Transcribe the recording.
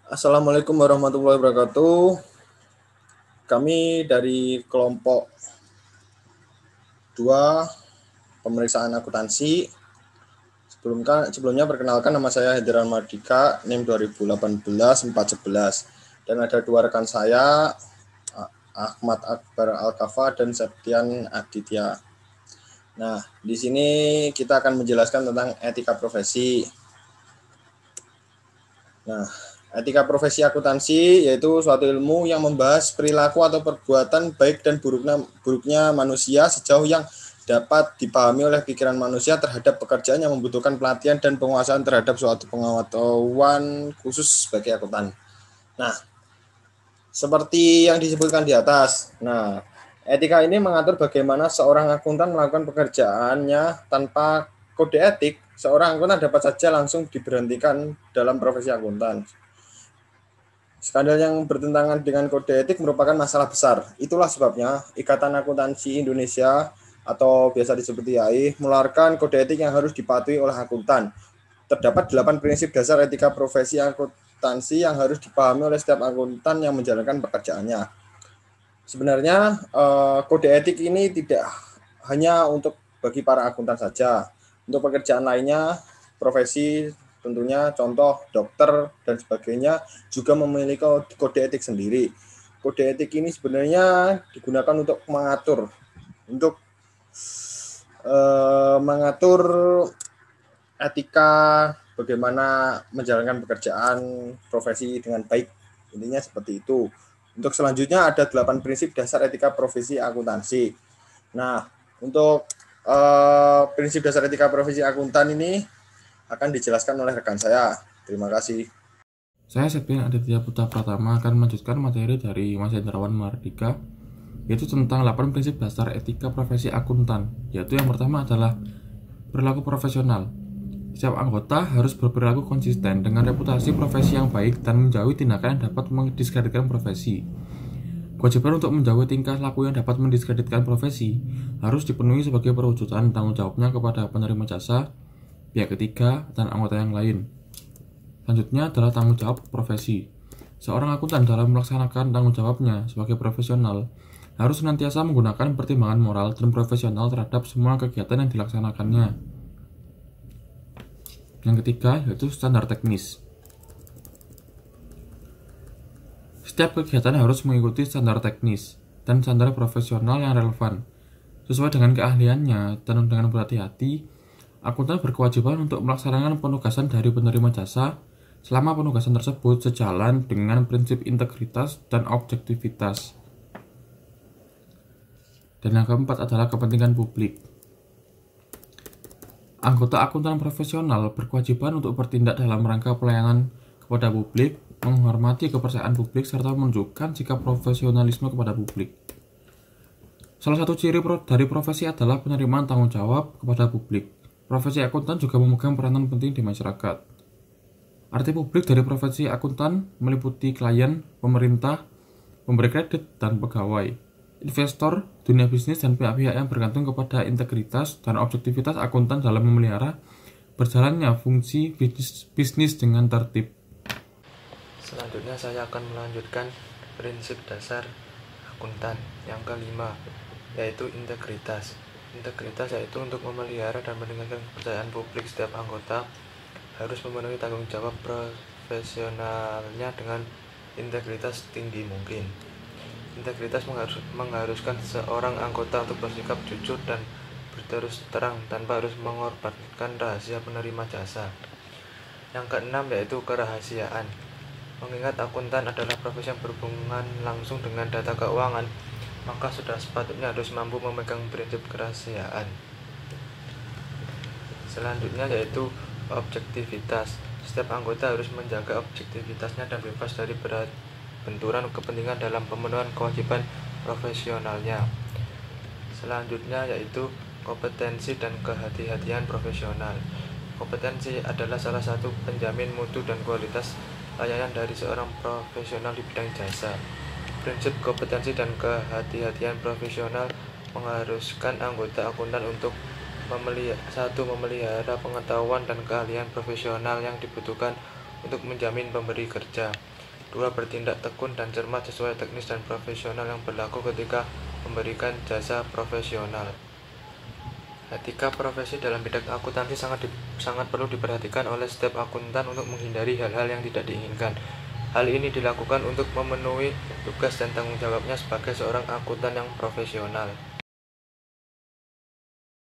Assalamualaikum warahmatullahi wabarakatuh. Kami dari kelompok 2 pemeriksaan akuntansi. Sebelumnya perkenalkan, nama saya Hendran Mardika, NIM 2018-411. Dan ada 2 rekan saya, Ahmad Akbar Alkafa dan Septian Aditya. Nah, di sini kita akan menjelaskan tentang etika profesi. Nah, etika profesi akuntansi yaitu suatu ilmu yang membahas perilaku atau perbuatan baik dan buruknya manusia sejauh yang dapat dipahami oleh pikiran manusia terhadap pekerjaan yang membutuhkan pelatihan dan penguasaan terhadap suatu pengetahuan khusus sebagai akuntan. Nah, seperti yang disebutkan di atas. Nah, etika ini mengatur bagaimana seorang akuntan melakukan pekerjaannya tanpa kode etik. Seorang akuntan dapat saja langsung diberhentikan dalam profesi akuntan. Skandal yang bertentangan dengan kode etik merupakan masalah besar. Itulah sebabnya Ikatan Akuntansi Indonesia atau biasa disebut IAI mengeluarkan kode etik yang harus dipatuhi oleh akuntan. Terdapat 8 prinsip dasar etika profesi akuntansi yang harus dipahami oleh setiap akuntan yang menjalankan pekerjaannya. Sebenarnya kode etik ini tidak hanya untuk bagi para akuntan saja. Untuk pekerjaan lainnya, profesi tentunya contoh dokter dan sebagainya juga memiliki kode etik sendiri. Kode etik ini sebenarnya digunakan untuk mengatur etika bagaimana menjalankan pekerjaan profesi dengan baik. Intinya seperti itu. Untuk selanjutnya ada 8 prinsip dasar etika profesi akuntansi. Nah, untuk prinsip dasar etika profesi akuntan ini akan dijelaskan oleh rekan saya. Terima kasih. Saya Septian Aditya Putra Pratama akan melanjutkan materi dari Mas Hendrawan Mardika, yaitu tentang 8 prinsip dasar etika profesi akuntan, yaitu yang pertama adalah perilaku profesional. Setiap anggota harus berperilaku konsisten dengan reputasi profesi yang baik dan menjauhi tindakan yang dapat mendiskreditkan profesi. Kewajiban untuk menjauhi tingkah laku yang dapat mendiskreditkan profesi harus dipenuhi sebagai perwujudan tanggung jawabnya kepada penerima jasa, pihak ketiga, dan anggota yang lain. Selanjutnya adalah tanggung jawab profesi. Seorang akuntan dalam melaksanakan tanggung jawabnya sebagai profesional harus senantiasa menggunakan pertimbangan moral dan profesional terhadap semua kegiatan yang dilaksanakannya. Yang ketiga yaitu standar teknis. Setiap kegiatan harus mengikuti standar teknis dan standar profesional yang relevan. Sesuai dengan keahliannya dan dengan berhati-hati, akuntan berkewajiban untuk melaksanakan penugasan dari penerima jasa selama penugasan tersebut sejalan dengan prinsip integritas dan objektivitas. Dan yang keempat adalah kepentingan publik. Anggota akuntan profesional berkewajiban untuk bertindak dalam rangka pelayanan kepada publik, menghormati kepercayaan publik, serta menunjukkan sikap profesionalisme kepada publik. Salah satu ciri dari profesi adalah penerimaan tanggung jawab kepada publik. Profesi akuntan juga memegang peranan penting di masyarakat. Arti publik dari profesi akuntan meliputi klien, pemerintah, pemberi kredit, dan pegawai, investor, dunia bisnis, dan pihak-pihak yang bergantung kepada integritas dan objektivitas akuntan dalam memelihara berjalannya fungsi bisnis dengan tertib. Selanjutnya saya akan melanjutkan prinsip dasar akuntan yang kelima, yaitu integritas. Integritas yaitu untuk memelihara dan meningkatkan kepercayaan publik. Setiap anggota harus memenuhi tanggung jawab profesionalnya dengan integritas tinggi mungkin. Integritas mengharuskan seorang anggota untuk bersikap jujur dan berterus terang tanpa harus mengorbankan rahasia penerima jasa. Yang keenam yaitu kerahasiaan. Mengingat akuntan adalah profesi yang berhubungan langsung dengan data keuangan, maka sudah sepatutnya harus mampu memegang prinsip kerahasiaan. Selanjutnya yaitu objektivitas. Setiap anggota harus menjaga objektivitasnya dan bebas dari benturan kepentingan dalam pemenuhan kewajiban profesionalnya. Selanjutnya yaitu kompetensi dan kehati-hatian profesional. Kompetensi adalah salah satu penjamin mutu dan kualitas layanan dari seorang profesional di bidang jasa. Prinsip kompetensi dan kehati-hatian profesional mengharuskan anggota akuntan untuk memelihara pengetahuan dan keahlian profesional yang dibutuhkan untuk menjamin pemberi kerja. 2. Bertindak tekun dan cermat sesuai teknis dan profesional yang berlaku ketika memberikan jasa profesional. Etika profesi dalam bidang akuntansi sangat perlu diperhatikan oleh setiap akuntan untuk menghindari hal-hal yang tidak diinginkan. Hal ini dilakukan untuk memenuhi tugas dan tanggung jawabnya sebagai seorang akuntan yang profesional.